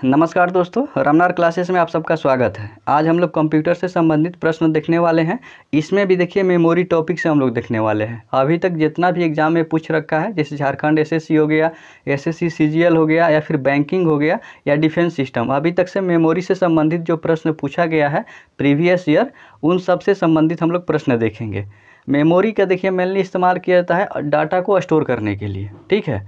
नमस्कार दोस्तों, रामनार क्लासेस में आप सबका स्वागत है। आज हम लोग कंप्यूटर से संबंधित प्रश्न देखने वाले हैं। इसमें भी देखिए मेमोरी टॉपिक से हम लोग देखने वाले हैं। अभी तक जितना भी एग्जाम में पूछ रखा है, जैसे झारखंड एसएससी हो गया, एसएससी सीजीएल हो गया, या फिर बैंकिंग हो गया, या डिफेंस सिस्टम, अभी तक से मेमोरी से संबंधित जो प्रश्न पूछा गया है प्रीवियस ईयर, उन सब से संबंधित हम लोग प्रश्न देखेंगे। मेमोरी का देखिए मेनली इस्तेमाल किया जाता है डाटा को स्टोर करने के लिए। ठीक है,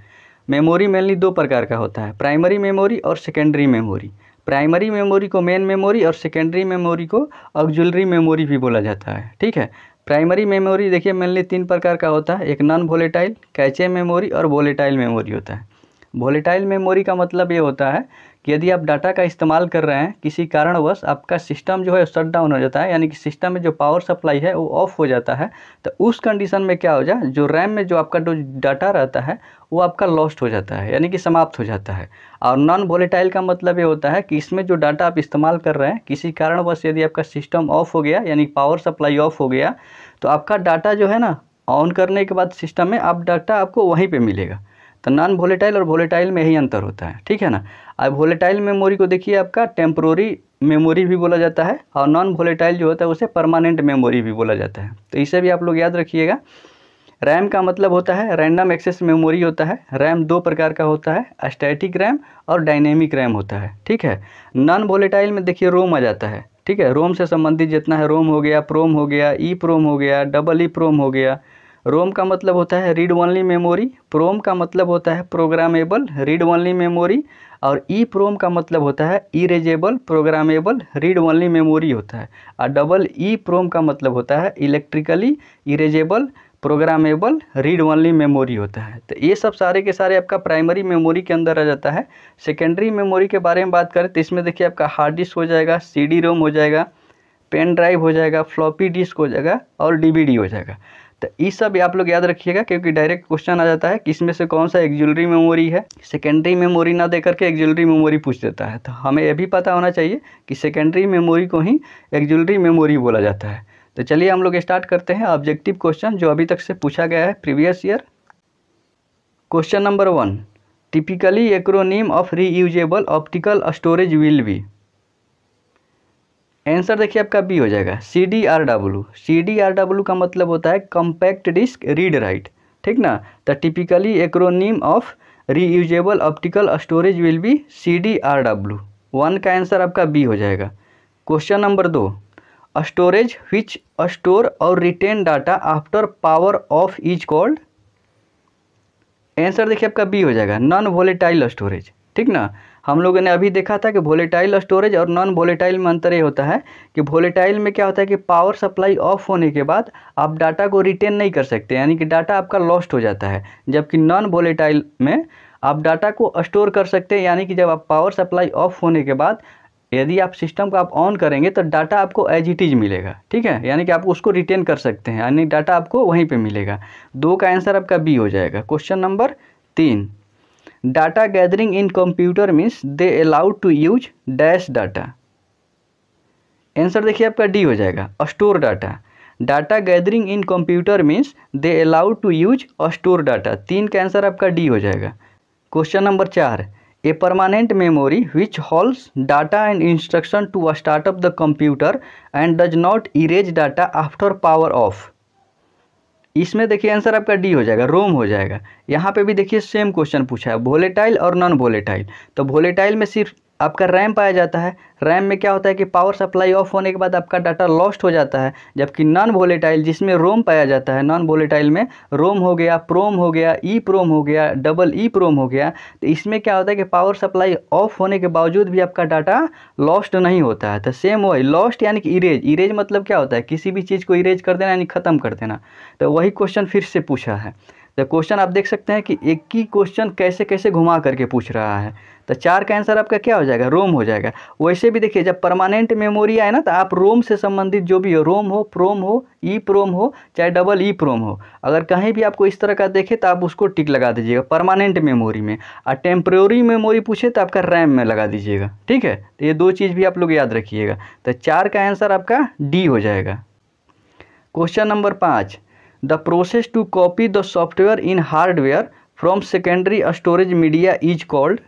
मेमोरी मेनली दो प्रकार का होता है, प्राइमरी मेमोरी और सेकेंडरी मेमोरी। प्राइमरी मेमोरी को मेन मेमोरी और सेकेंडरी मेमोरी को ऑक्सिलरी मेमोरी भी बोला जाता है। ठीक है, प्राइमरी मेमोरी देखिए मेनली तीन प्रकार का होता है, एक नॉन वोलेटाइल, कैचे मेमोरी और वोलेटाइल मेमोरी होता है। वोलेटाइल मेमोरी का मतलब ये होता है कि यदि आप डाटा का इस्तेमाल कर रहे हैं, किसी कारणवश आपका सिस्टम जो है शट डाउन हो जाता है, यानी कि सिस्टम में जो पावर सप्लाई है वो ऑफ हो जाता है, तो उस कंडीशन में क्या हो जाए, जो रैम में जो आपका जो डाटा रहता है वो आपका लॉस्ट हो जाता है, यानी कि समाप्त हो जाता है। और नॉन वोलेटाइल का मतलब ये होता है कि इसमें जो डाटा आप इस्तेमाल कर रहे हैं, किसी कारणवश यदि आपका सिस्टम ऑफ हो गया, यानी पावर सप्लाई ऑफ हो गया, तो आपका डाटा जो है ना, ऑन करने के बाद सिस्टम में आप डाटा आपको वहीं पर मिलेगा। तो नॉन वोलेटाइल और वोलेटाइल में यही अंतर होता है। ठीक है ना। अब वोलेटाइल मेमोरी को देखिए आपका टेम्पोररी मेमोरी भी बोला जाता है, और नॉन वोलेटाइल जो होता है उसे परमानेंट मेमोरी भी बोला जाता है। तो इसे भी आप लोग याद रखिएगा। रैम का मतलब होता है रैंडम एक्सेस मेमोरी होता है। रैम दो प्रकार का होता है, स्टैटिक रैम और डायनेमिक रैम होता है। ठीक है, नॉन वोलेटाइल में देखिए रोम आ जाता है। ठीक है, रोम से संबंधित जितना है, रोम हो गया, प्रोम हो गया, ई प्रोम हो गया, डबल ई प्रोम हो गया। रोम का मतलब होता है रीड ओनली मेमोरी, प्रोम का मतलब होता है प्रोग्रामेबल रीड ओनली मेमोरी, और ई प्रोम का मतलब होता है erasable programmable read only memory होता है। और डबल ई प्रोम का मतलब होता है electrically erasable programmable read only memory होता है। तो ये सब सारे के सारे आपका प्राइमरी मेमोरी के अंदर आ जाता है। सेकेंडरी मेमोरी के बारे में बात करें तो इसमें देखिए आपका हार्ड डिस्क हो जाएगा, CD रोम हो जाएगा, पेन ड्राइव हो जाएगा, फ्लॉपी डिस्क हो जाएगा और DVD हो जाएगा। तो ये सब आप लोग याद रखिएगा, क्योंकि डायरेक्ट क्वेश्चन आ जाता है कि इसमें से कौन सा ऑक्सिलरी मेमोरी है। सेकेंडरी मेमोरी ना देकर के ऑक्सिलरी मेमोरी पूछ देता है, तो हमें यह भी पता होना चाहिए कि सेकेंडरी मेमोरी को ही ऑक्सिलरी मेमोरी बोला जाता है। तो चलिए हम लोग स्टार्ट करते हैं ऑब्जेक्टिव क्वेश्चन जो अभी तक से पूछा गया है previous year. Question number 1, typically acronym of reusable optical storage will B. Answer देखिए आपका बी हो जाएगा, CDRW। CDRW का मतलब होता है कॉम्पैक्ट डिस्क रीड राइट। ठीक ना। तो typically acronym of reusable optical storage will be CDRW। 1 का आंसर आपका बी हो जाएगा। Question number 2, storage which store or retain data after power off is called. Answer देखिए आपका बी हो जाएगा, नॉन वोलेटाइल स्टोरेज। ठीक ना। हम लोगों ने अभी देखा था कि वोलेटाइल स्टोरेज और नॉन वोलेटाइल में अंतर ये होता है कि वोलेटाइल में क्या होता है कि पावर सप्लाई ऑफ होने के बाद आप डाटा को रिटेन नहीं कर सकते, यानी कि डाटा आपका लॉस्ट हो जाता है। जबकि नॉन वोलेटाइल में आप डाटा को स्टोर कर सकते हैं, यानी कि जब आप पावर सप्लाई ऑफ होने के बाद यदि आप सिस्टम को आप ऑन करेंगे तो डाटा आपको एज इट इज मिलेगा। ठीक है, यानी कि आप उसको रिटेन कर सकते हैं, यानी डाटा आपको वहीं पे मिलेगा। 2 का आंसर आपका बी हो जाएगा। Question number 3, data gathering in computer means they allowed to use dash data. Answer देखिए आपका डी हो जाएगा, store data. Data gathering in computer means they allowed to use store data. 3 का आंसर आपका D हो जाएगा। Question number 4, a permanent memory which holds data and instruction to start up the computer and does not erase data after power off. इसमें देखिए answer आपका D हो जाएगा, रोम हो जाएगा। यहाँ पे भी देखिए सेम क्वेश्चन पूछा है, वोलेटाइल और नॉन वोलेटाइल। तो वोलेटाइल में सिर्फ आपका रैम पाया जाता है। रैम में क्या होता है कि पावर सप्लाई ऑफ होने के बाद आपका डाटा लॉस्ट हो जाता है। जबकि नॉन वोलेटाइल जिसमें रोम पाया जाता है, नॉन वोलेटाइल में रोम हो गया, प्रोम हो गया, ई प्रोम हो गया, डबल ई प्रोम हो गया। तो इसमें क्या होता है कि पावर सप्लाई ऑफ होने के बावजूद भी आपका डाटा लॉस्ट नहीं होता है। तो सेम वही लॉस्ट यानी कि इरेज। इरेज मतलब क्या होता है, किसी भी चीज़ को इरेज कर देना यानी ख़त्म कर देना। तो वही क्वेश्चन फिर से पूछा है। तो क्वेश्चन आप देख सकते हैं कि एक ही क्वेश्चन कैसे कैसे घुमा करके पूछ रहा है। तो 4 का आंसर आपका क्या हो जाएगा, रोम हो जाएगा। वैसे भी देखिए जब परमानेंट मेमोरी आए ना, तो आप रोम से संबंधित जो भी हो, रोम हो, प्रोम हो, ई प्रोम हो, चाहे डबल ई प्रोम हो, अगर कहीं भी आपको इस तरह का देखे तो आप उसको टिक लगा दीजिएगा परमानेंट मेमोरी में। और टेम्प्रेरी मेमोरी पूछे तो आपका रैम में लगा दीजिएगा। ठीक है, तो ये 2 चीज़ भी आप लोग याद रखिएगा। तो 4 का आंसर आपका डी हो जाएगा। Question number 5, the process to copy the software in hardware from secondary storage media is called.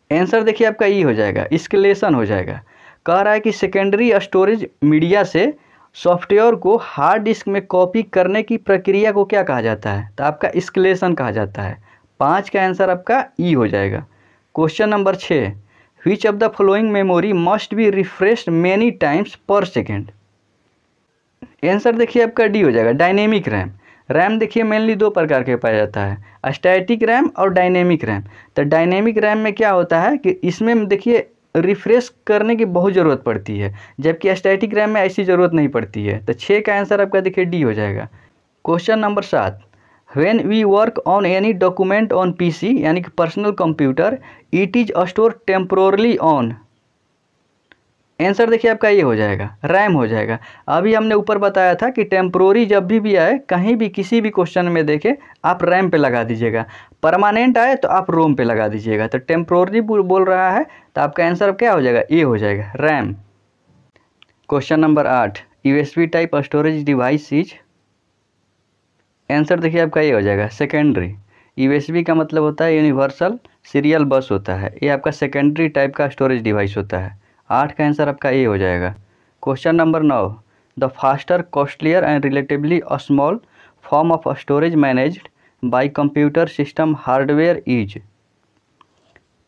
Answer देखिए आपका ई हो जाएगा, स्केलेशन हो जाएगा। कह रहा है कि सेकेंडरी स्टोरेज मीडिया से सॉफ्टवेयर को हार्ड डिस्क में कॉपी करने की प्रक्रिया को क्या कहा जाता है? तो आपका स्केलेशन कहा जाता है। 5 का आंसर आपका ई हो जाएगा। Question number 6, which of the following memory must be refreshed many times पर सेकेंड? आंसर देखिए आपका डी हो जाएगा, डायनेमिक रैम। रैम देखिए मेनली 2 प्रकार के पाया जाता है, स्टैटिक रैम और डायनेमिक रैम। तो डायनेमिक रैम में क्या होता है कि इसमें देखिए रिफ्रेश करने की बहुत ज़रूरत पड़ती है, जबकि स्टैटिक रैम में ऐसी ज़रूरत नहीं पड़ती है। तो 6 का आंसर आपका देखिए डी हो जाएगा। Question number 7, when we work on any document on PC यानी कि personal computer, it is store temporarily on? Answer देखिए आपका ये हो जाएगा, रैम हो जाएगा। अभी हमने ऊपर बताया था कि टेम्प्रोरी जब भी आए, कहीं भी किसी भी क्वेश्चन में देखें, आप रैम पे लगा दीजिएगा। परमानेंट आए तो आप रोम पे लगा दीजिएगा। तो टेम्प्रोरी बोल रहा है तो आपका आंसर क्या हो जाएगा? ए हो जाएगा, RAM. Question number 8, USB type storage device is? Answer देखिए आपका ये हो जाएगा, सेकेंडरी। यूएसबी का मतलब होता है यूनिवर्सल सीरियल बस होता है, ये आपका सेकेंडरी टाइप का स्टोरेज डिवाइस होता है। 8 का आंसर आपका ए हो जाएगा। Question number 9, the faster, costlier and relatively small form of storage managed by computer system hardware is?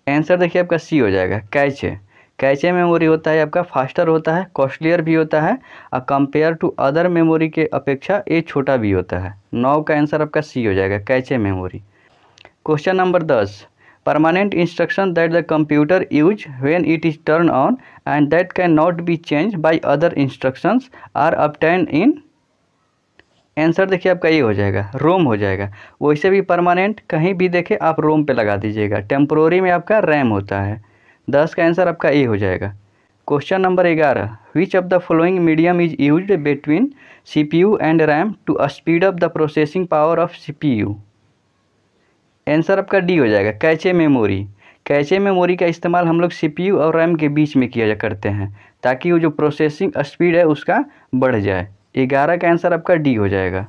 Answer देखिए आपका सी हो जाएगा, कैचे। कैचे मेमोरी होता है आपका, फास्टर होता है, कॉस्टलियर भी होता है, और कंपेयर टू अदर मेमोरी के अपेक्षा ये छोटा भी होता है। 9 का आंसर आपका सी हो जाएगा, cache memory. Question number 10, permanent instruction that the computer use when it is turned on and that cannot be changed by other instructions are obtained in? Answer देखिए आपका ये हो जाएगा, रोम हो जाएगा। वैसे भी परमानेंट कहीं भी देखे आप रोम पे लगा दीजिएगा, टेम्पोररी में आपका रैम होता है। 10 का आंसर आपका ए हो जाएगा। Question number 11, which of the following medium is used between CPU and RAM to speed up the processing power of CPU? Answer आपका डी हो जाएगा, कैचे मेमोरी। कैचे मेमोरी का इस्तेमाल हम लोग CPU और रैम के बीच में किया करते हैं, ताकि वो जो प्रोसेसिंग स्पीड है उसका बढ़ जाए। 11 का आंसर आपका डी हो जाएगा।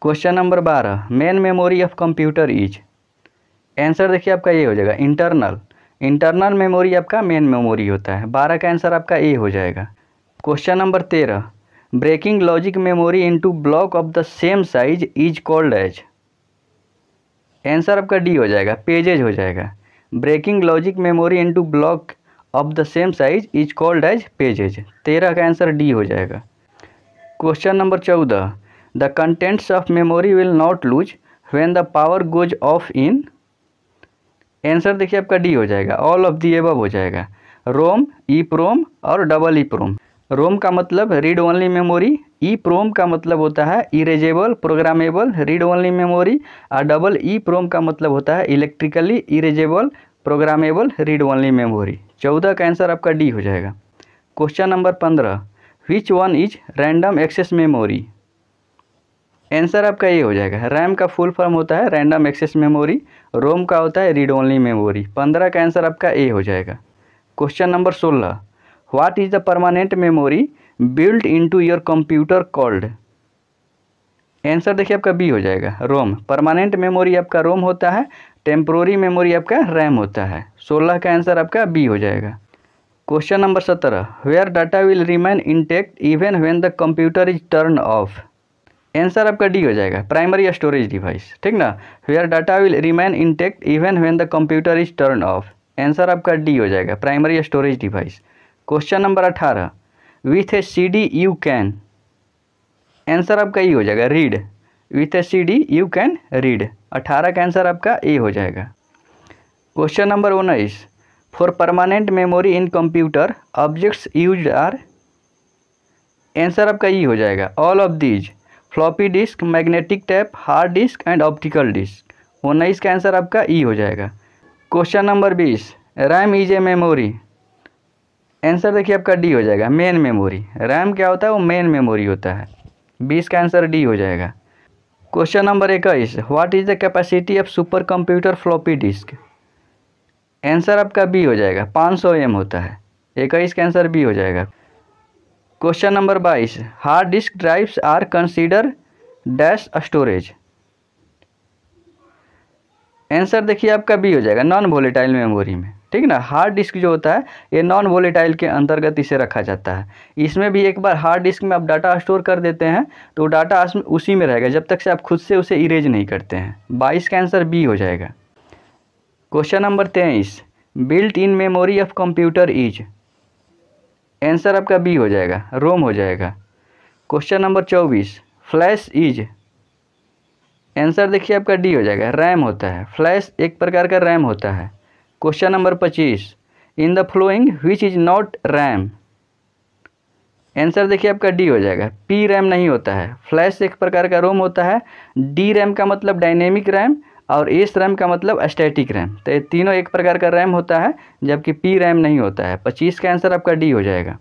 Question number 12, main memory of computer is? Answer देखिए आपका ये हो जाएगा, इंटरनल। इंटरनल मेमोरी आपका मेन मेमोरी होता है। 12 का आंसर आपका ए हो जाएगा। Question number 13, breaking logic memory into block of the same size is called as? Answer आपका डी हो जाएगा, पेजेज हो जाएगा। Breaking logic memory into block of the same size is called as pages. 13 का answer D हो जाएगा। Question number 14, the contents of memory will not lose when the power goes off in? Answer देखिए आपका D हो जाएगा, all of the above हो जाएगा। रोम, ई प्रोम और डबल ई प्रोम। रोम का मतलब read only memory, E PROM का मतलब होता है erasable programmable read only memory, और डबल ई प्रोम का मतलब होता है electrically erasable programmable read only memory. 14 का आंसर आपका डी हो जाएगा। Question number 15, which one is random access memory? Answer आपका ये हो जाएगा, रैम का फुल फॉर्म होता है रैंडम एक्सेस मेमोरी, रोम का होता है रीड ओनली मेमोरी। 15 का आंसर आपका ए हो जाएगा। Question number 16, what is the permanent memory built into your computer called? Answer देखिए आपका बी हो जाएगा, रोम। परमानेंट मेमोरी आपका रोम होता है, टेम्पोररी मेमोरी आपका रैम होता है। 16 का आंसर आपका बी हो जाएगा। Question number 17, where data will remain intact even when the computer is turn off? Answer आपका डी हो जाएगा, प्राइमरी स्टोरेज डिवाइस। ठीक ना, where data will remain intact even when the computer is turn off. Answer आपका D हो जाएगा, primary storage device. Question number 18, with a CD you can? Answer आपका E हो जाएगा, read. With a CD you can read. 18 का answer आपका A हो जाएगा। Question number 19, for permanent memory in computer objects used are? Answer आपका E हो जाएगा, all of these, floppy disk, magnetic tape, hard disk and optical disk. 19 का answer आपका E हो जाएगा। Question number 20, RAM is a memory? Answer देखिए आपका D हो जाएगा, मेन मेमोरी। रैम क्या होता है? वो मेन मेमोरी होता है। 20 का आंसर डी हो जाएगा। Question number 21, what is the capacity of super computer floppy disk? Answer आपका बी हो जाएगा, 500 M होता है। 21 का आंसर बी हो जाएगा। Question number 22, hard disk drives are consider dash storage? Answer देखिए आपका बी हो जाएगा, नॉन वोलेटाइल मेमोरी में। ठीक ना। हार्ड डिस्क जो होता है ये नॉन वोलेटाइल के अंतर्गत इसे रखा जाता है। इसमें भी एक बार हार्ड डिस्क में आप डाटा स्टोर कर देते हैं तो डाटा उसी में रहेगा जब तक से आप खुद से उसे इरेज नहीं करते हैं। 22 का आंसर बी हो जाएगा। Question number 23, built in memory of computer is, answer आपका बी हो जाएगा, रोम हो जाएगा। Question number 24, flash is, answer देखिए आपका डी हो जाएगा, रैम होता है। फ्लैश एक प्रकार का रैम होता है। Question number 25, in the flowing which is not RAM, answer देखिए आपका डी हो जाएगा, पी रैम नहीं होता है। फ्लैश एक प्रकार का रोम होता है, डी रैम का मतलब डायनेमिक रैम और एस रैम का मतलब स्टैटिक रैम। तो ये तीनों एक प्रकार का रैम होता है जबकि पी रैम नहीं होता है। 25 का आंसर आपका डी हो जाएगा।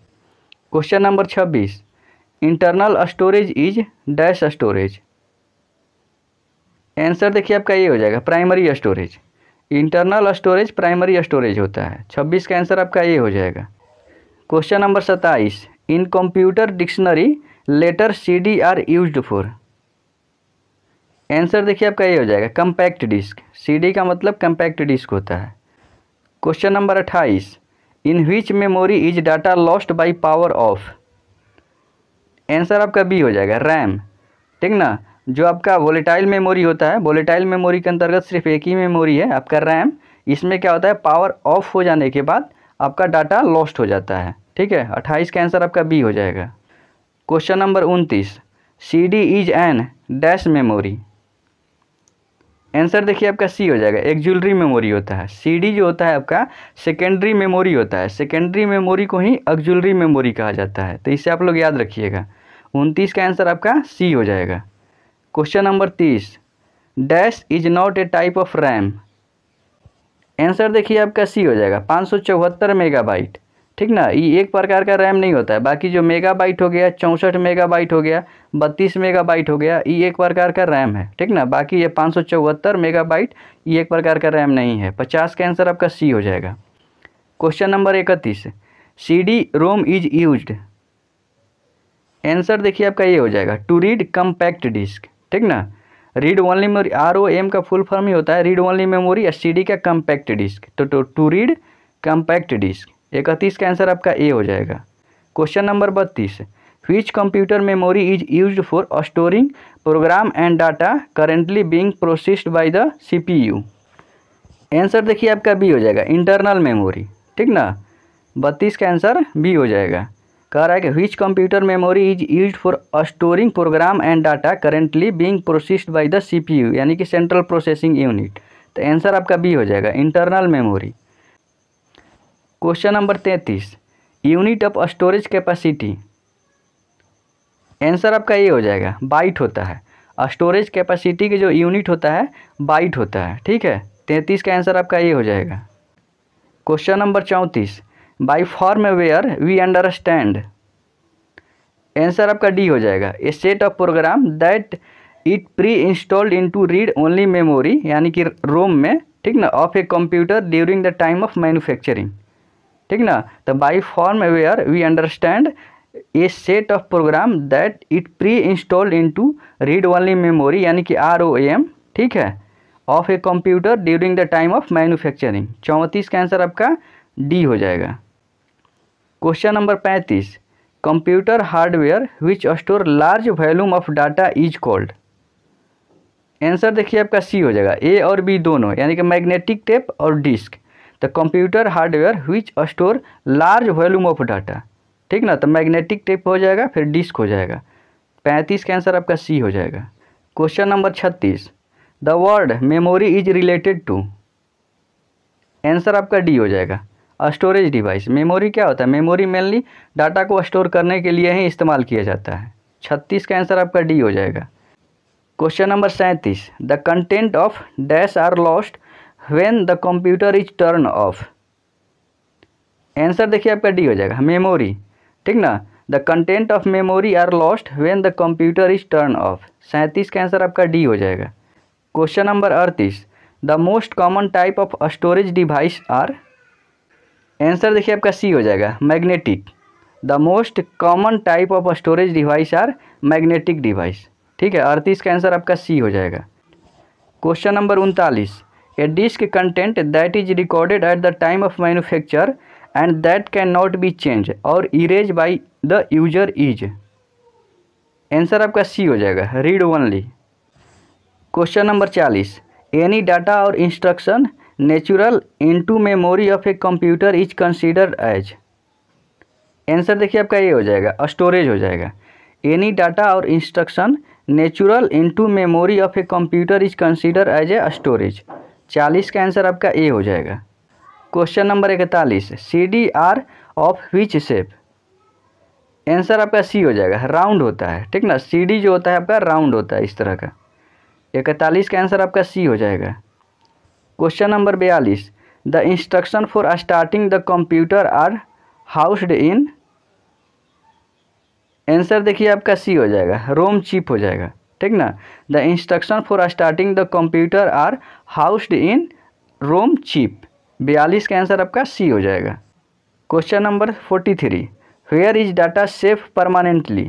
Question number 26, internal storage is dash storage, answer देखिए आपका ये हो जाएगा, primary storage. Internal storage primary storage होता है। 26 का आंसर आपका ये हो जाएगा। Question number 27, in computer dictionary letter CD are used for, answer देखिए आपका ये हो जाएगा, कम्पैक्ट डिस्क। CD का मतलब कम्पैक्ट डिस्क होता है। Question number 28, in which memory is data lost by power of, answer आपका बी हो जाएगा, रैम। ठीक ना। जो आपका वोलेटाइल मेमोरी होता है, वोलेटाइल मेमोरी के अंतर्गत सिर्फ एक ही मेमोरी है आपका रैम। इसमें क्या होता है, पावर ऑफ हो जाने के बाद आपका डाटा लॉस्ट हो जाता है। ठीक है। 28 का आंसर आपका बी हो जाएगा। Question number 29, CD is an dash memory, answer देखिए आपका सी हो जाएगा, एक्सिलरी मेमोरी होता है। CD जो होता है आपका सेकेंडरी मेमोरी होता है। सेकेंडरी मेमोरी को ही ऑक्सिलरी मेमोरी कहा जाता है। तो इसे आप लोग याद रखिएगा। 29 का आंसर आपका सी हो जाएगा। Question number 30, dash is not a type of RAM, answer देखिए आपका सी हो जाएगा, 574 मेगाबाइट। ठीक ना। ये एक प्रकार का रैम नहीं होता है। बाकी जो मेगाबाइट हो गया, 64 मेगाबाइट हो गया, 32 मेगाबाइट हो गया, ये एक प्रकार का रैम है। ठीक ना। बाकी ये 574 मेगाबाइट ये एक प्रकार का रैम नहीं है। 50 का आंसर आपका सी हो जाएगा। Question number 31, CD ROM is used, answer देखिए आपका ये हो जाएगा, टू रीड कम्पैक्ट डिस्क। ठीक ना। रीड ओनली मेमोरी, ROM का फुल फॉर्म ही होता है रीड ओनली मेमोरी, CD का कम्पैक्ट डिस्क। तो टू रीड कम्पैक्ट डिस्क। 31 का आंसर आपका ए हो जाएगा। Question number 32, which computer memory is used for storing program and data currently being processed by the CPU, answer देखिए आपका B हो जाएगा, इंटरनल मेमोरी। ठीक ना। 32 का आंसर बी हो जाएगा। कह रहा है कि which computer memory is used for storing program and data currently being processed by the CPU, यानी कि सेंट्रल प्रोसेसिंग यूनिट। तो आंसर आपका बी हो जाएगा, internal memory. Question number 33, unit of storage capacity, answer आपका ये हो जाएगा, बाइट होता है। स्टोरेज कैपेसिटी के जो यूनिट होता है बाइट होता है। ठीक है। 33 का आंसर आपका ये हो जाएगा। Question number 34, by firmware we understand, answer आपका डी हो जाएगा, a set of program that it pre installed into read only memory, यानी कि रोम में। ठीक ना। Of a computer during the time of manufacturing. ठीक ना। तो by firmware we understand a set of program that it pre installed into read only memory, यानी कि ROM। ठीक है। Of a computer during the time of manufacturing. 34 का answer आपका D हो जाएगा। Question number 35, computer hardware which store large volume of data is called, answer देखिए आपका सी हो जाएगा, ए और बी दोनों, यानी कि मैग्नेटिक टेप और डिस्क। तो computer hardware which store large volume of data. ठीक ना। तो मैग्नेटिक टेप हो जाएगा, फिर डिस्क हो जाएगा। 35 का आंसर आपका सी हो जाएगा। Question number 36, the word memory is related to, answer आपका डी हो जाएगा, स्टोरेज डिवाइस। मेमोरी क्या होता है, मेमोरी मेनली डाटा को स्टोर करने के लिए ही इस्तेमाल किया जाता है। 36 का आंसर आपका डी हो जाएगा। Question number 37, the content of dash are lost when the computer is turn off, answer देखिए आपका डी हो जाएगा, मेमोरी। ठीक ना। The content of memory are lost when the computer is turn off. 37 का आंसर आपका डी हो जाएगा। Question number 38, the most common type of storage device are, answer देखिए आपका सी हो जाएगा, magnetic. The most common type of storage device are magnetic device. ठीक है। 38 का आंसर आपका सी हो जाएगा। Question number 39, a disk content that is recorded at the time of manufacture and that can not be change or erase by the user is. Answer आपका C हो जाएगा, read only. Question number 40, any data और instruction natural into memory of a computer is considered as. Answer देखिए आपका ये हो जाएगा, storage हो जाएगा। एनी डाटा और instruction natural into memory of a computer is consider as a storage. 40 का आंसर आपका ए हो जाएगा। Question number 41, CDR of which shape. Answer आपका सी हो जाएगा, राउंड होता है, ठीक ना। CD जो होता है आपका राउंड होता है इस तरह का। 41 का आंसर आपका सी हो जाएगा। Question number 42, the instruction for starting the computer are housed in. Answer देखिए आपका सी हो जाएगा, रोम चिप हो जाएगा, ठीक ना। The instruction for starting the computer are housed in ROM chip. 42 का आंसर आपका सी हो जाएगा। Question number 43, where is data safe permanently.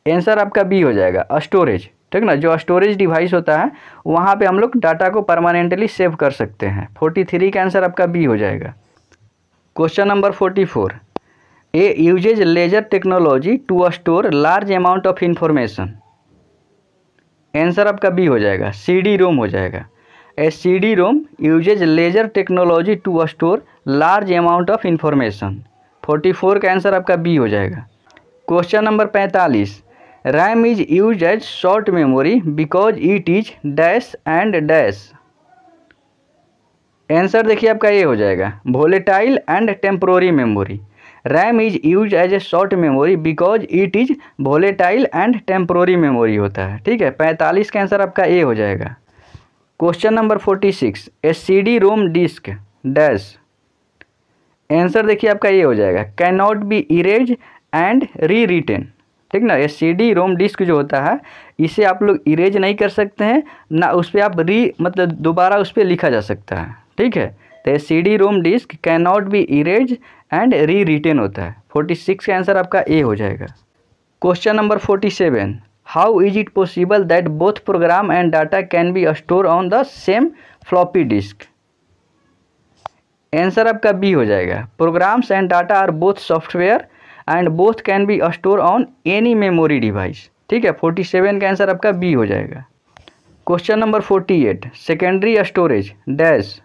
Answer आपका बी हो जाएगा, स्टोरेज, ठीक ना। जो स्टोरेज डिवाइस होता है वहाँ पे हम लोग डाटा को परमानेंटली सेव कर सकते हैं। 43 का आंसर आपका बी हो जाएगा। Question number 44, a uses laser technology to store large amount of information. Answer आपका बी हो जाएगा, CD रोम हो जाएगा। A CD ROM uses laser technology to store large amount of information. 44 का आंसर आपका बी हो जाएगा। Question number 45, RAM is use as short memory because it is dash and dash. Answer देखिए आपका ये हो जाएगा, volatile and temporary memory. RAM is use as a short memory because it is volatile and temporary memory होता है, ठीक है। 45 का आंसर आपका ए हो जाएगा। क्वेश्चन नंबर 46, ए CD ROM disc dash. Answer देखिए आपका ये हो जाएगा, can not be erase and rewritten, ठीक ना। ये CD रोम डिस्क जो होता है इसे आप लोग इरेज नहीं कर सकते हैं ना, उस पर आप मतलब दोबारा उस पर लिखा जा सकता है, ठीक है। तो ये CD ROM disk can not be erase and rewritten होता है। 46 का आंसर आपका ए हो जाएगा। Question number 47, how is it possible that both program and data can be store on the same floppy disk. Answer आपका B हो जाएगा, programs and data are both software and both can be store on any memory device, ठीक है। 47 का answer आपका B हो जाएगा। Question number 48, secondary storage dash.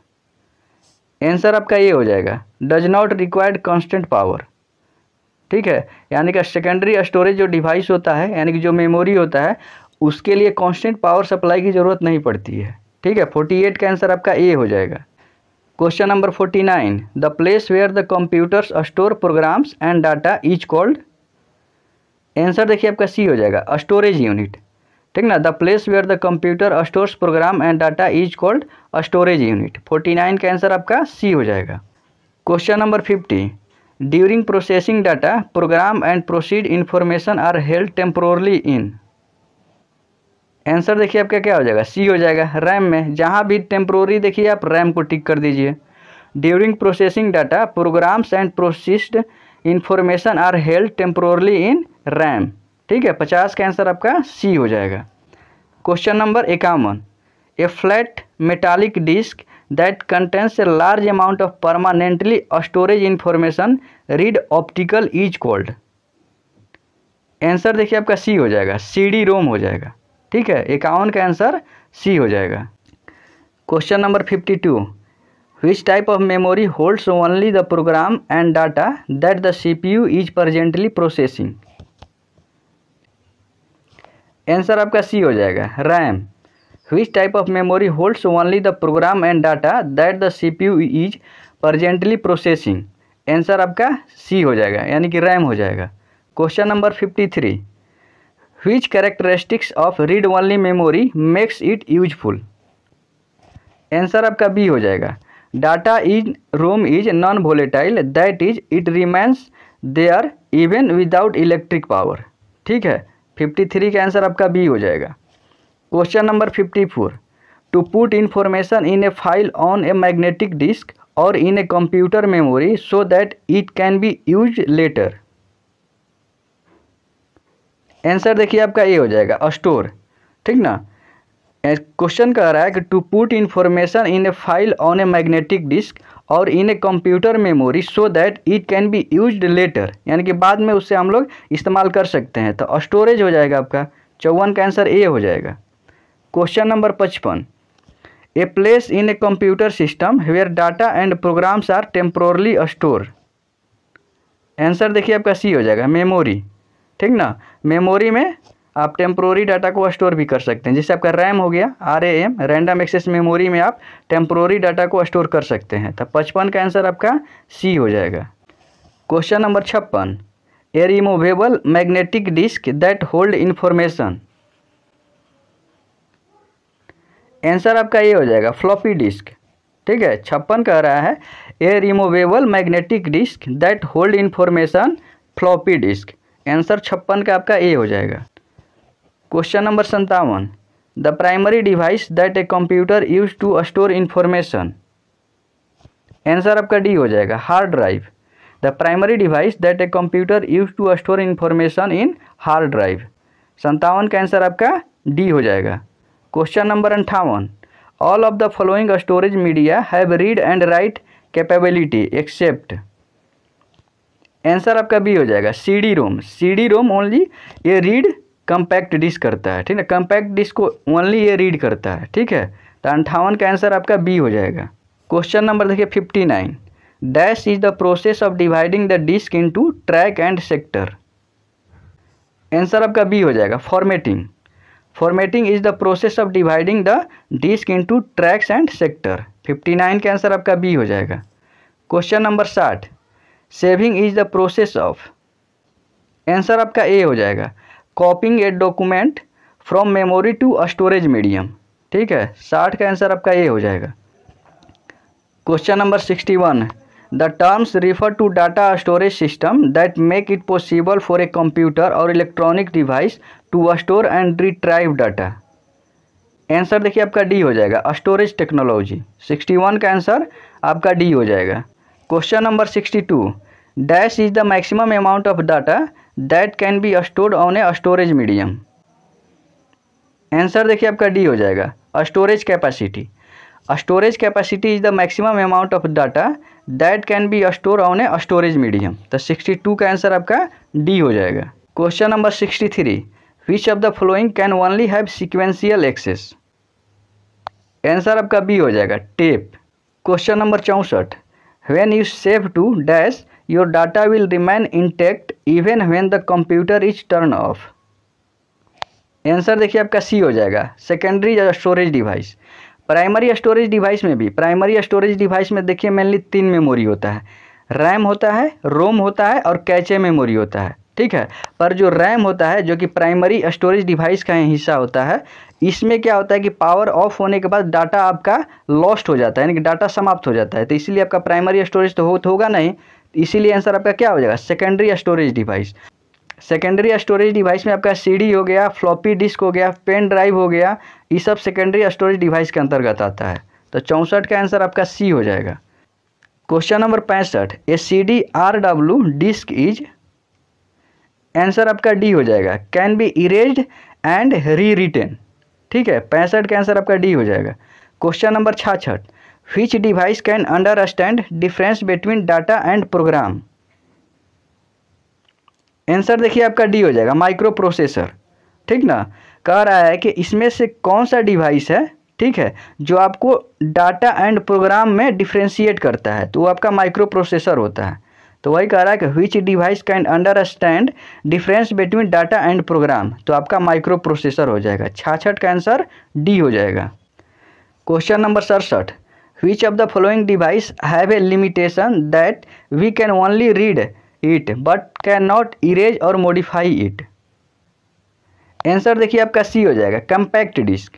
Answer आपका ये हो जाएगा, does not required constant power, ठीक है। यानी कि सेकेंडरी स्टोरेज जो डिवाइस होता है, यानी कि जो मेमोरी होता है, उसके लिए कांस्टेंट पावर सप्लाई की ज़रूरत नहीं पड़ती है, ठीक है। 48 का आंसर आपका ए हो जाएगा। Question number 49, the place where the computers store programs and data is called. Answer देखिए आपका सी हो जाएगा, स्टोरेज यूनिट, ठीक ना। The place where the computer stores program and data is called storage unit. 49 का answer आपका C हो जाएगा। Question number 50, during processing data program and proceed information are held temporarily in. Answer देखिए आपका क्या हो जाएगा, सी हो जाएगा, रैम में। जहाँ भी टेम्पोररी देखिए आप रैम को टिक कर दीजिए। During processing data programs and processed information are held temporarily in RAM, ठीक है। 50 का आंसर आपका सी हो जाएगा। Question number 51, a flat metallic disk that contains a large amount of permanently storage information read optical is called. Answer देखिए आपका C हो जाएगा, CD रोम हो जाएगा, ठीक है। 51 का आंसर सी हो जाएगा। Question number 52, which type of memory holds only the program and data that the CPU is presently processing. Answer आपका सी हो जाएगा, RAM. Which type of memory holds only the program and data that the CPU is presently processing. Answer आपका C हो जाएगा, यानी कि RAM हो जाएगा। Question number 53, which characteristics of read only memory makes it useful. Answer आपका B हो जाएगा, data in ROM is non volatile, that is it remains there even without electric power, ठीक है। 53 का आंसर आपका बी हो जाएगा। Question number 54, to put information in a file on a magnetic disk or in a computer memory so that it can be use later. Answer देखिए आपका ये हो जाएगा, स्टोर, ठीक ना। क्वेश्चन कह रहा है कि to put information in a file on a magnetic disk or in a computer memory so that it can be used later, यानी कि बाद में उससे हम लोग इस्तेमाल कर सकते हैं। तो स्टोरेज हो जाएगा आपका 54 का आंसर ए हो जाएगा। Question number 55, a place in a computer system where data and programs are temporally store. Answer देखिए आपका सी हो जाएगा, मेमोरी। ठीक ना, मेमोरी में आप टेम्प्रोरी डाटा को स्टोर भी कर सकते हैं। जैसे आपका रैम हो गया, RAM रैंडम एक्सेस मेमोरी में आप टेम्प्रोरी डाटा को स्टोर कर सकते हैं। तो 55 का आंसर आपका सी हो जाएगा। Question number 56, A removable magnetic disk that hold information. Answer आपका ये हो जाएगा, फ्लॉपी डिस्क। ठीक है, 56 कह रहा है a removable magnetic disk that hold information, floppy disk. Answer 56 का आपका ए हो जाएगा। Question number 57, the primary device that a computer use to store information. Answer आपका डी हो जाएगा, hard drive. The primary device that a computer use to store information in hard drive. 57 का answer आपका D हो जाएगा। Question number 58, all of the following storage media have read and write capability except. Answer आपका B हो जाएगा, CD ROM. CD ROM only ये read compact disc करता है। ठीक है, कम्पैक्ट डिस्क को ओनली ये रीड करता है। ठीक है, तो 58 का आंसर आपका बी हो जाएगा। क्वेश्चन नंबर देखिए 59, dash is the process of dividing the disk into track and sector. Answer आपका बी हो जाएगा, formatting. Formatting is the process of dividing the disk into tracks and sector. 59 का answer आपका B हो जाएगा। Question number 60, saving is the process of. Answer आपका A हो जाएगा, copying a document from memory to storage medium. ठीक है, 60 का आंसर आपका ए हो जाएगा। Question number 61, the terms refer to data storage system that make it possible for a computer और electronic device to store and retrieve data. Answer देखिए आपका D हो जाएगा, स्टोरेज टेक्नोलॉजी। 61 का आंसर आपका डी हो जाएगा। Question number 62, dash is the maximum amount of data that can be stored on a storage medium. Answer देखिए आपका डी हो जाएगा, storage capacity. Storage capacity is the maximum amount of data that can be store on a storage medium. तो 62 का answer आपका D हो जाएगा। Question number 63, which of the following can only have sequential access. Answer आपका B हो जाएगा, tape. Question number 64, when you save to dash your data will remain intact even when the computer is turn off. Answer देखिए आपका C हो जाएगा, secondary storage device. Primary storage device में भी, primary storage device में देखिए mainly 3 memory होता है, रैम होता है, रोम होता है और कैचे मेमोरी होता है। ठीक है, पर जो रैम होता है जो कि प्राइमरी स्टोरेज डिवाइस का हिस्सा होता है, इसमें क्या होता है कि पावर ऑफ होने के बाद डाटा आपका लॉस्ट हो जाता है, यानी कि डाटा समाप्त हो जाता है। तो इसीलिए आपका प्राइमरी स्टोरेज तो होगा नहीं, इसीलिए आंसर आपका क्या हो जाएगा, secondary storage device. Secondary storage device में आपका CD हो गया, फ्लॉपी डिस्क हो गया, पेन ड्राइव हो गया, ये सब सेकेंडरी स्टोरेज डिवाइस के अंतर्गत आता है। तो 64 का आंसर आपका सी हो जाएगा। Question number 65, a CD-RW disk is. Answer आपका डी हो जाएगा, can be erased and rewritten. ठीक है, 65 का आंसर आपका डी हो जाएगा। Question number 66, which device can understand difference between data and program. Answer देखिए आपका डी हो जाएगा, माइक्रो प्रोसेसर। ठीक ना, कह रहा है कि इसमें से कौन सा डिवाइस है, ठीक है, जो आपको डाटा एंड प्रोग्राम में डिफ्रेंशिएट करता है, तो वो आपका माइक्रो प्रोसेसर होता है। तो वही कह रहा है कि which device can understand difference between data and program, तो आपका माइक्रो प्रोसेसर हो जाएगा। 66 का आंसर डी हो जाएगा। Question number 67, which of the following device have a limitation that we can only read it but can not erase और modify it. Answer देखिए आपका सी हो जाएगा, कम्पैक्ट डिस्क।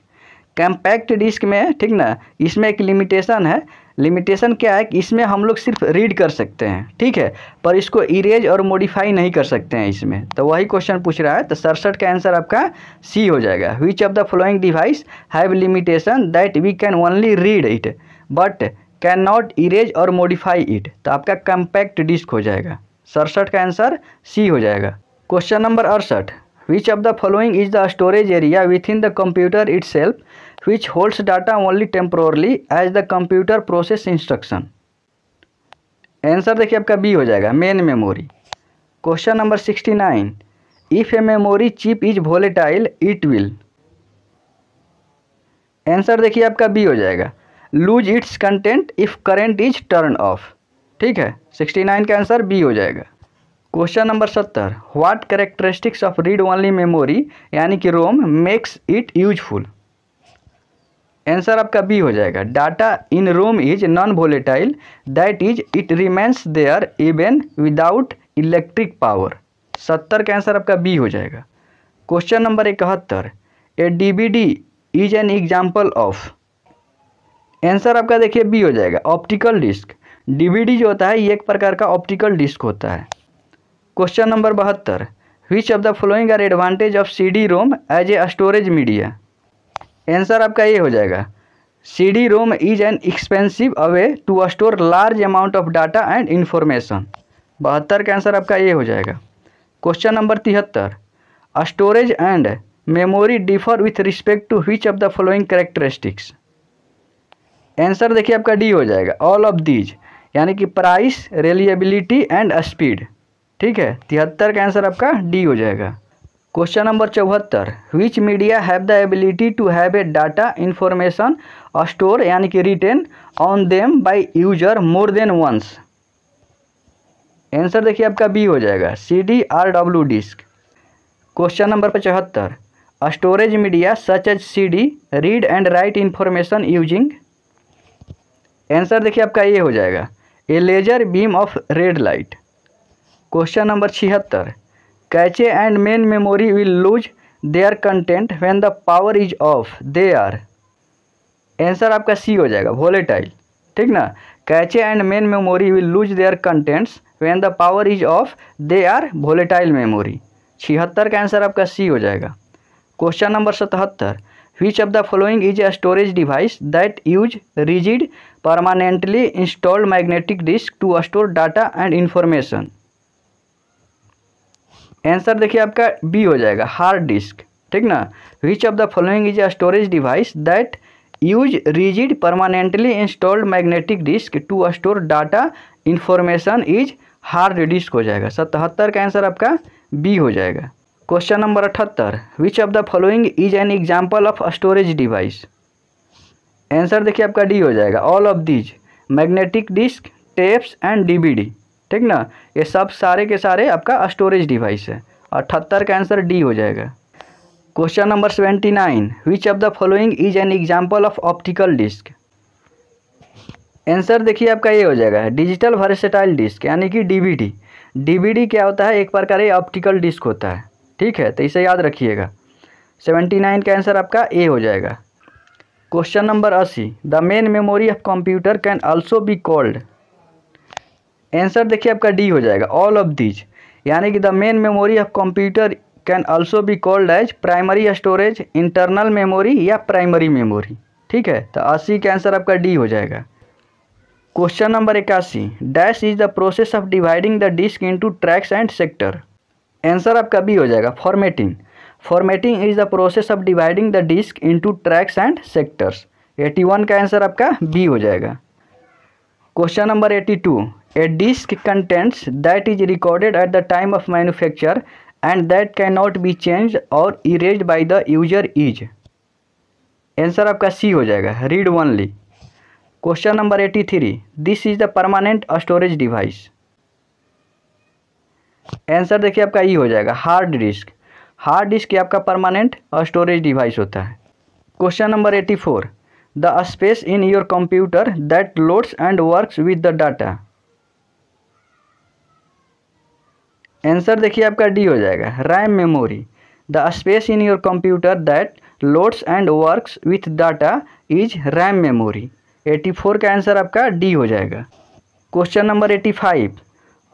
कम्पैक्ट डिस्क में, ठीक ना, इसमें एक लिमिटेशन है। लिमिटेशन क्या है कि इसमें हम लोग सिर्फ रीड कर सकते हैं, ठीक है, पर इसको इरेज और मॉडिफाई नहीं कर सकते हैं इसमें। तो वही क्वेश्चन पूछ रहा है। तो 67 का आंसर आपका सी हो जाएगा, which of the following device have limitation that we can only read it but can not erase और मॉडिफाई इट। तो आपका कम्पैक्ट डिस्क हो जाएगा। 67 का आंसर सी हो जाएगा। Question number 68, which of the following is the storage area with in the computer itself which holds data only temporarily as the computer process instruction। Answer देखिए आपका B हो जाएगा, main memory. Question number 69, if a memory chip is volatile it will. Answer देखिए आपका B हो जाएगा, lose its content if current is turn off. ठीक है, 69 का आंसर बी हो जाएगा। Question number 70, what characteristics of read only memory यानी कि ROM makes it useful. Answer आपका बी हो जाएगा, data in ROM is non volatile that is it remains there even without electric power. 70 का answer आपका B हो जाएगा। Question number 71, a DVD is an example of. Answer आपका देखिए B हो जाएगा, ऑप्टिकल डिस्क। डीवीडी जो होता है ये एक प्रकार का ऑप्टिकल डिस्क होता है। Question number 72, which of the following are advantage of CD ROM as a storage media. Answer आपका ये हो जाएगा, CD ROM is an expensive a way to store large amount of data and information. 72 का answer आपका ये हो जाएगा। Question number 73, storage and memory differ with respect to which of the following characteristics. Answer देखिए आपका D हो जाएगा, all of these, यानी कि प्राइस, रिलायबिलिटी एंड स्पीड। ठीक है, 73 का आंसर आपका डी हो जाएगा। Question number 74, which media have the ability to have a data information store यानी कि retain on them by user more than once. Answer देखिए आपका बी हो जाएगा, CD-RW disc. Question number 75, storage media such as CD read and write information using. Answer देखिए आपका ये हो जाएगा, a laser beam of red light. Question number 76, cache and main memory will lose there content when the power is off they are. Answer आपका C हो जाएगा, volatile. ठीक ना, cache and main memory will lose their contents when the power is off they are volatile memory. 76 का answer आपका C हो जाएगा। Question number 77, which of the following is a storage device that use rigid permanently installed magnetic disk to store data and information. Answer देखिए आपका B हो जाएगा, hard disk. ठीक ना, which of the following is a storage device that use rigid permanently installed magnetic disk to store data information is hard disk हो जाएगा। 77 का answer आपका बी हो जाएगा। Question number 78, which of the following is an example of storage device. Answer देखिए आपका D हो जाएगा, all of these, magnetic disk, tapes and DVD। ठीक ना, ये सब सारे के सारे आपका स्टोरेज डिवाइस है। 78 का आंसर डी हो जाएगा। Question number 79, which of the following is an example of optical disk. Answer देखिए आपका ये हो जाएगा, डिजिटल वर्सेटाइल डिस्क यानी कि DVD। DVD क्या होता है, एक प्रकार ये ऑप्टिकल डिस्क होता है। ठीक है, तो इसे याद रखिएगा। 79 का आंसर आपका ए हो जाएगा। Question number 80, the main memory of computer can also be called. Answer देखिए आपका डी हो जाएगा, ऑल ऑफ दीज, यानी कि the main memory of computer can also be called as primary storage, internal memory या primary memory. ठीक है, तो 80 का आंसर आपका डी हो जाएगा। Question number 81, dash is the process of dividing the disk into tracks and sector. Answer आपका B हो जाएगा, formatting. Formatting is the process of dividing the disk into tracks and sectors. 81 का answer आपका B हो जाएगा। Question number 82, a disk contents that is recorded at the time of manufacture and that can not be changed और erased by the user is. Answer आपका C हो जाएगा, read only. Question number 83, this is the permanent storage device. Answer देखिए आपका E हो जाएगा, hard disk. Hard disk आपका permanent storage device होता है। Question number 84, the space in your computer that loads and works with the data. Answer देखिए आपका D हो जाएगा, RAM memory. The space in your computer that loads and works with data is RAM memory. 84 का answer आपका D हो जाएगा। Question number 85,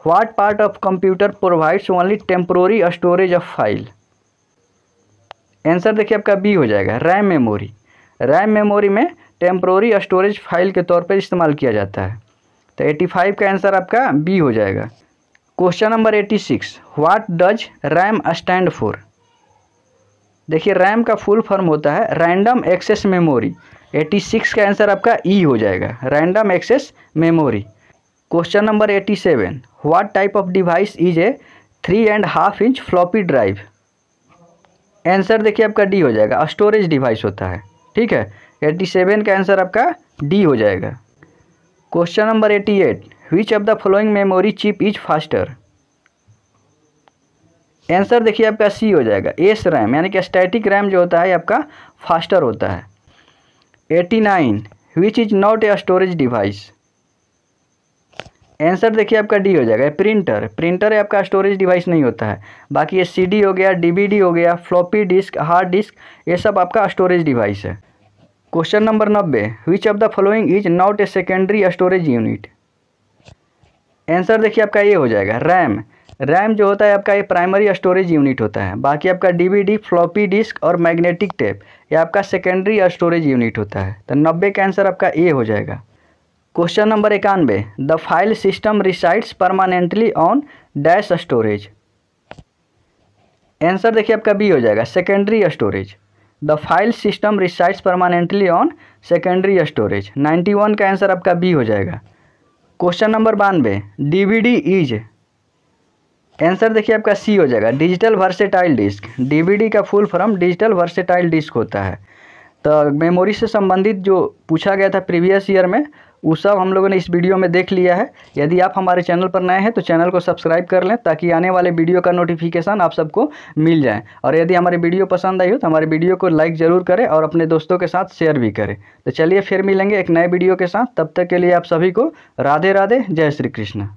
what part of computer provides only temporary storage of file. Answer देखिए आपका B हो जाएगा, RAM memory. RAM memory में temporary storage file के तौर पर इस्तेमाल किया जाता है। तो 85 का आंसर आपका बी हो जाएगा। Question number 86, what does RAM stand for. देखिए रैम का फुल फॉर्म होता है रैंडम एक्सेस मेमोरी। 86 का आंसर आपका ई हो जाएगा, random access memory. Question number 87, what type of device is a 3.5 inch floppy drive. Answer देखिए आपका डी हो जाएगा, स्टोरेज डिवाइस होता है। ठीक है, 87 का आंसर आपका डी हो जाएगा। Question number 88, which of the following memory chip is faster. Answer देखिए आपका सी हो जाएगा, एस रैम, यानी कि स्टैटिक रैम जो होता है आपका फास्टर होता है। 89, which is not a storage device. Answer देखिए आपका डी हो जाएगा, प्रिंटर। प्रिंटर है आपका स्टोरेज डिवाइस नहीं होता है। बाकी ये सीडी हो गया, डीवीडी हो गया, फ्लॉपी डिस्क, हार्ड डिस्क, ये सब आपका स्टोरेज डिवाइस है। Question number 90, which of the following is not a secondary storage unit. Answer देखिए आपका ये हो जाएगा, रैम। रैम जो होता है आपका ये प्राइमरी स्टोरेज यूनिट होता है। बाकी आपका डीवीडी, फ्लॉपी डिस्क और मैग्नेटिक टेप ये आपका सेकेंडरी स्टोरेज यूनिट होता है। तो 90 का आंसर आपका ए हो जाएगा। Question number 91, the file system resides permanently on dash storage. Answer देखिए आपका बी हो जाएगा, secondary storage. The file system resides permanently on secondary storage. 91 का आंसर आपका बी हो जाएगा। Question number 92, DVD is. Answer देखिए आपका सी हो जाएगा, डिजिटल वर्सेटाइल डिस्क। डीवीडी का full form digital versatile disk होता है। तो मेमोरी से संबंधित जो पूछा गया था प्रीवियस ईयर में, वो सब हम लोगों ने इस वीडियो में देख लिया है। यदि आप हमारे चैनल पर नए हैं तो चैनल को सब्सक्राइब कर लें, ताकि आने वाले वीडियो का नोटिफिकेशन आप सबको मिल जाए। और यदि हमारी वीडियो पसंद आई हो तो हमारे वीडियो को लाइक ज़रूर करें और अपने दोस्तों के साथ शेयर भी करें। तो चलिए फिर मिलेंगे एक नए वीडियो के साथ, तब तक के लिए आप सभी को राधे राधे, जय श्री कृष्ण।